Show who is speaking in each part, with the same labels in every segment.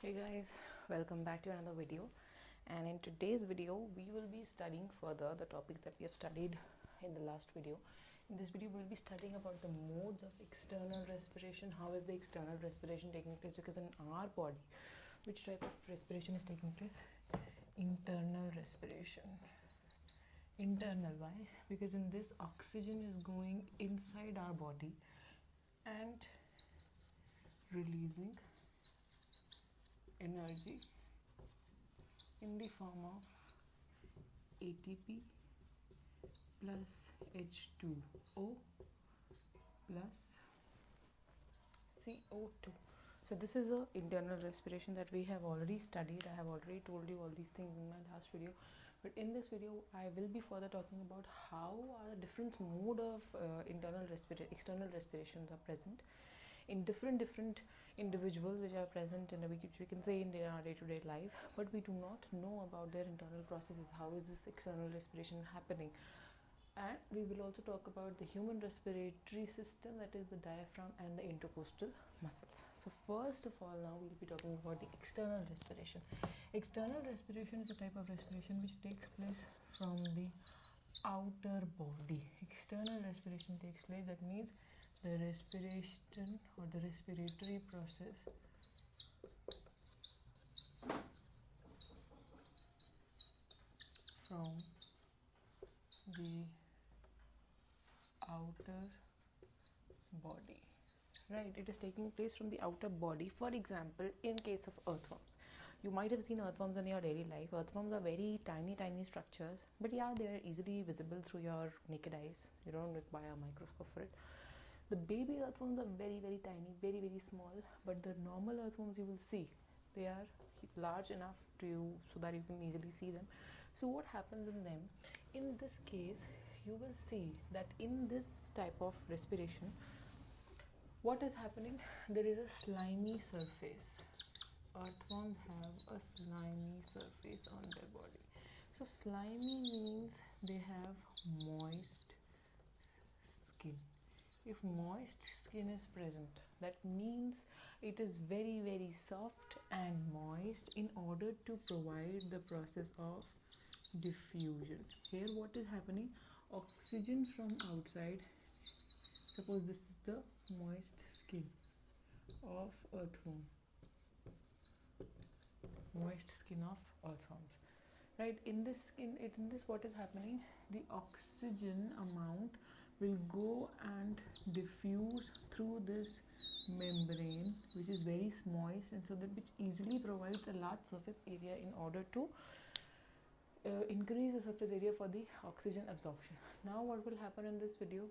Speaker 1: Hey guys, welcome back to another video. And in today's video we will be studying further the topics that we have studied in the last video. In this video we will be studying about the modes of external respiration. How is the external respiration taking place? Because in our body, which type of respiration is taking place? Internal respiration. Internal, why? Because in this oxygen is going inside our body and releasing energy in the form of ATP plus H2O plus CO2. So this is a internal respiration that we have already studied. I have already told you all these things in my last video, but in this video I will be further talking about how are the different mode of external respirations are present in different individuals which are present in which we can say in our day-to-day life, but we do not know about their internal processes. How is this external respiration happening? And we will also talk about the human respiratory system, that is the diaphragm and the intercostal muscles. So first of all, now we will be talking about the external respiration. External respiration is a type of respiration which takes place from the outer body. External respiration takes place, that means the respiration or the respiratory process from the outer body, right? It is taking place from the outer body. For example, in case of earthworms, you might have seen earthworms in your daily life. Earthworms are very tiny structures, but yeah, they are easily visible through your naked eyes. You don't require a microscope for it. The baby earthworms are very tiny, very small, but the normal earthworms you will see, they are large enough to you so that you can easily see them. So what happens in them? In this case, you will see that in this type of respiration, what is happening? There is a slimy surface. Earthworms have a slimy surface on their body. So slimy means they have moist skin. If moist skin is present, that means it is very soft and moist in order to provide the process of diffusion. Here what is happening? Oxygen from outside, suppose this is the moist skin of earthworm, right? In this what is happening? The oxygen amount will go and diffuse through this membrane, which is very moist, and so that which easily provides a large surface area in order to increase the surface area for the oxygen absorption. Now what will happen in this video?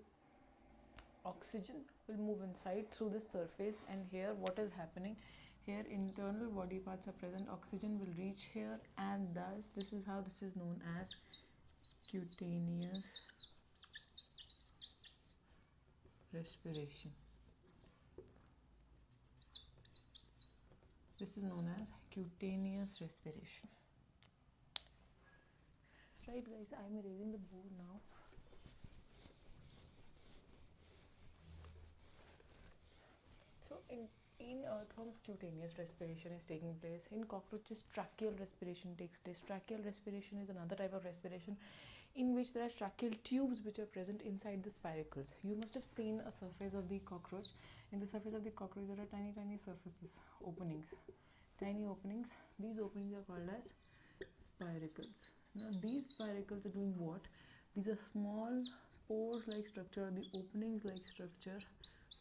Speaker 1: Oxygen will move inside through this surface, and here what is happening? Here internal body parts are present. Oxygen will reach here, and thus this is how this is known as cutaneous respiration. This is known as cutaneous respiration. Right guys, I am erasing the board now. So in earthworms, cutaneous respiration is taking place. In cockroaches, tracheal respiration takes place. Tracheal respiration is another type of respiration in which there are tracheal tubes which are present inside the spiracles. You must have seen a surface of the cockroach. In the surface of the cockroach there are tiny surfaces, tiny openings. These openings are called as spiracles. Now these spiracles are doing what? These are small pore-like structure, the openings-like structure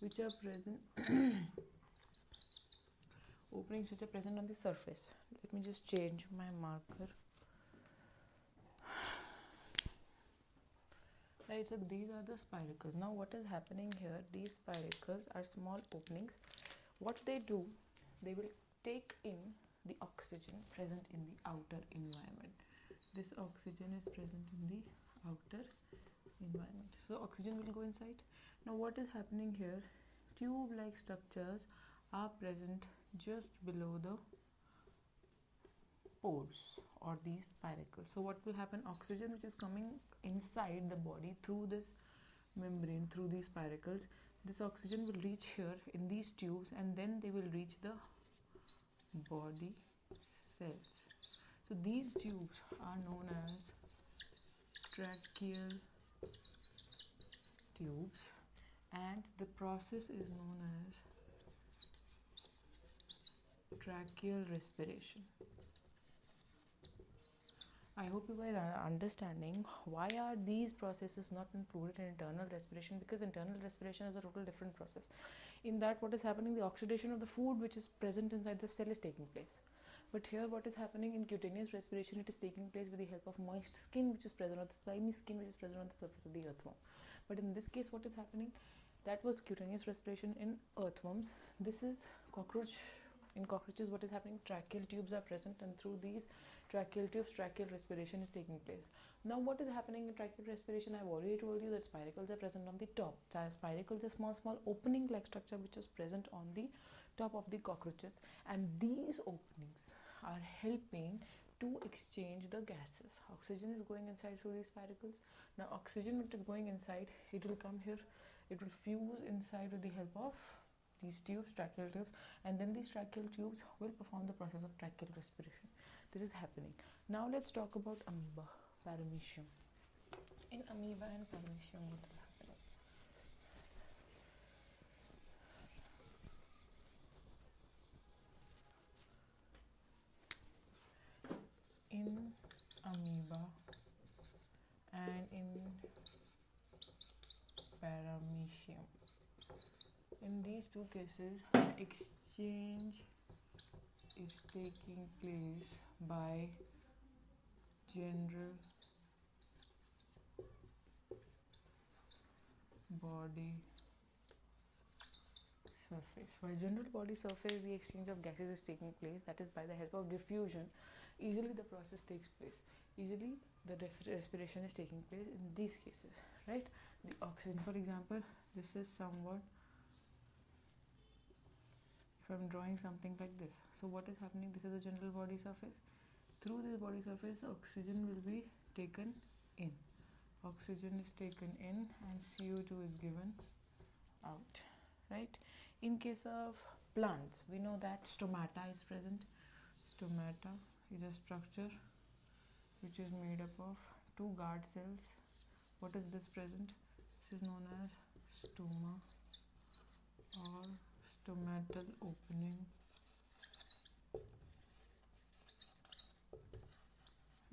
Speaker 1: which are present openings which are present on the surface. Let me just change my marker. Right, so these are the spiracles. Now what is happening here? These spiracles are small openings. What they do, they will take in the oxygen present in the outer environment. This oxygen is present in the outer environment. So oxygen will go inside. Now what is happening here? Tube-like structures are present just below the pores or these spiracles. So what will happen? Oxygen which is coming inside the body through this membrane, through these spiracles, this oxygen will reach here in these tubes, and then they will reach the body cells. So these tubes are known as tracheal tubes, and the process is known as tracheal respiration. I hope you guys are understanding why are these processes not included in internal respiration, because internal respiration is a total different process. In that, what is happening, the oxidation of the food which is present inside the cell is taking place. But here what is happening in cutaneous respiration, it is taking place with the help of moist skin which is present, or the slimy skin which is present on the surface of the earthworm. But in this case, what is happening, that was cutaneous respiration in earthworms. This is cockroach. In cockroaches, what is happening, tracheal tubes are present, and through these tracheal tubes, tracheal respiration is taking place. Now what is happening in tracheal respiration, I've already told you that spiracles are present on the top. Spiracles are small opening like structure which is present on the top of the cockroaches, and these openings are helping to exchange the gases. Oxygen is going inside through these spiracles. Now oxygen which is going inside, it will come here, it will fuse inside with the help of these tubes, tracheal tubes, and then these tracheal tubes will perform the process of tracheal respiration. This is happening. Now let's talk about amoeba, paramecium. In amoeba and paramecium, what is happening? In amoeba and in paramecium, in these two cases, exchange is taking place by general body surface. By general body surface, the exchange of gases is taking place, that is by the help of diffusion. Easily the process takes place. Easily the respiration is taking place in these cases, right? The oxygen, for example, this is somewhat, if I'm drawing something like this, so what is happening, this is the general body surface. Through this body surface, oxygen will be taken in. Oxygen is taken in and CO2 is given out, right? In case of plants, we know that stomata is present. Stomata is a structure which is made up of two guard cells. What is this present? This is known as stoma or stomatal opening,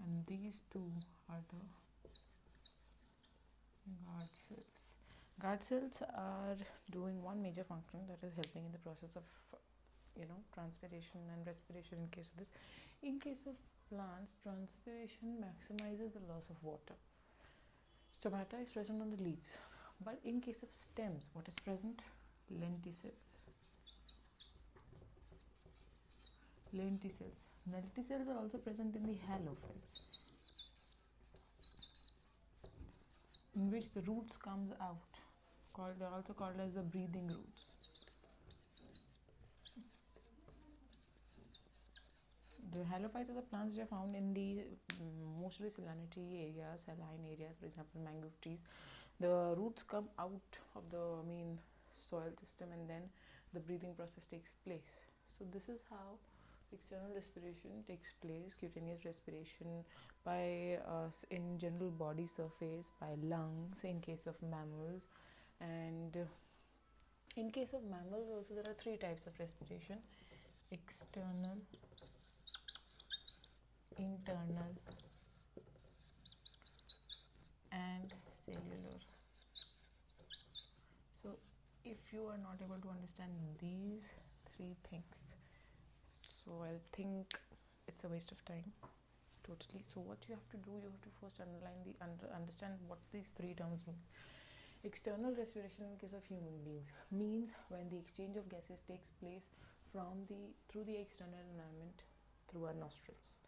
Speaker 1: and these two are the guard cells. Guard cells are doing one major function, that is helping in the process of transpiration and respiration. In case of this, in case of plants, transpiration maximizes the loss of water. Stomata is present on the leaves, but in case of stems, what is present? Lenticels. Lenticels. Lenticels are also present in the halophytes, in which the roots comes out. They are also called as the breathing roots. The halophytes are the plants which are found in the mostly salinity areas, saline areas, for example, mangrove trees. The roots come out of the soil system, and then the breathing process takes place. So this is how external respiration takes place. Cutaneous respiration by in general body surface, by lungs in case of mammals, and in case of mammals also there are three types of respiration: external, internal, and cellular. So if you are not able to understand these three things, so I think it's a waste of time totally. So what you have to do, you have to first understand what these three terms mean. External respiration in case of human beings means when the exchange of gases takes place through the external environment, through our nostrils,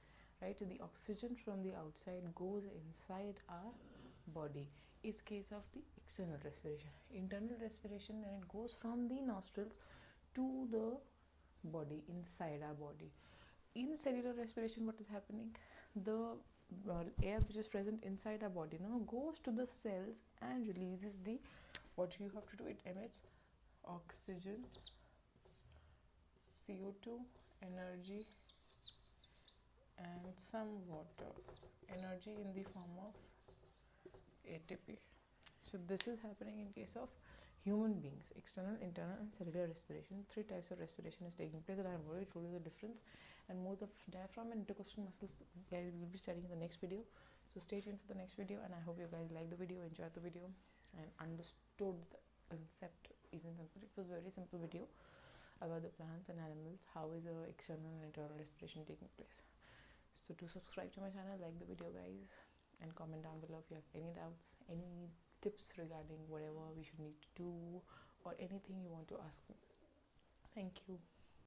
Speaker 1: right? The oxygen from the outside goes inside our body. Is case of the external respiration. Internal respiration, when it goes from the nostrils to the body, inside our body. In cellular respiration, what is happening? The air which is present inside our body now goes to the cells and releases what you have to do, it emits oxygen, CO2, energy and some water. Energy in the form of ATP. So this is happening in case of human beings. External, internal and cellular respiration. 3 types of respiration is taking place, and I have already told you the difference. And modes of diaphragm and intercostal muscles, guys, will be studying in the next video. So stay tuned for the next video, and I hope you guys liked the video, enjoyed the video, and understood the concept. Isn't simple. It was a very simple video about the plants and animals. How is the external and internal respiration taking place? So do subscribe to my channel, like the video, guys, and comment down below if you have any doubts, any tips regarding whatever we should need to do, or anything you want to ask me. Thank you.